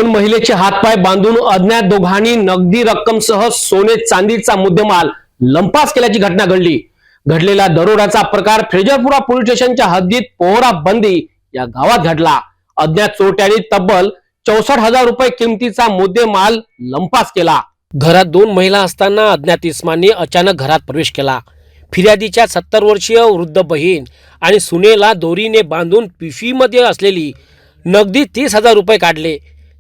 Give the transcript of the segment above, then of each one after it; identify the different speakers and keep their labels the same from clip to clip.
Speaker 1: दोन महिलेचे हातपाय बांधून अज्ञात दोघांनी नगदी रक्कमसह सोने चांदीचा मुद्देमाल लंपास केल्याची घटना घडली। घडलेला दरोड्याचा प्रकार फ्रेजरपुरा पोलीस स्टेशनच्या हद्दीत पोहरा बंदी या गावात घडला। अज्ञात चोरट्यांनी तब्बल 64,000 रुपये किमतीचा मुद्देमाल लंपास केला। घरात दोन महिला असताना अज्ञात इसमांनी अचानक घरात प्रवेश केला। फिर्यादीच्या 70 वर्षीय वृद्ध बहीण आणि सुनेला दोरीने बांधून पिशवीमध्ये असलेली नगदी 30,000 रुपये काढले।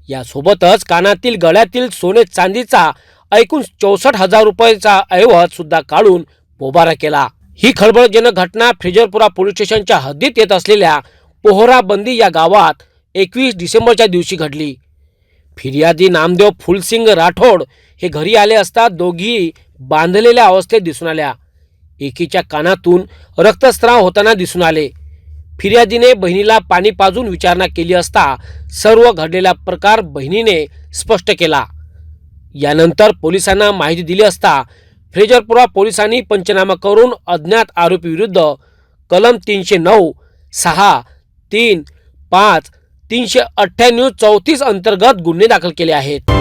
Speaker 1: यासोबतच कानातील गळ्यातील सोने चांदीचा एकूण 64,000 रुपयाचा ऐवज सुद्धा काढून पोबारा केला। ही खळबळजनक घटना फ्रेजरपुरा पोलीस स्टेशनच्या हद्दीत येत असलेल्या पोहरा बंदी या गावात 21 डिसेंबरच्या दिवशी घडली। फिर्यादी नामदेव फुलसिंग राठोड हे घरी आले असता दोघी बांधलेल्या अवस्थेत दिसून आल्या। एकीच्या कानातून रक्तस्राव होताना दिसून आले। फिर्यादीने बहिणीला पाणी पाजून विचारणा केली असता सर्व घडलेला प्रकार बहिणीने स्पष्ट केला। यानंतर पोलिसांना माहिती दिली असता फ्रेजरपुरा पोलिसांनी पंचनामा करून अज्ञात आरोपी विरुद्ध कलम 309, 6, 3, 5, 398, 34 अंतर्गत गुन्हे दाखल केले आहेत।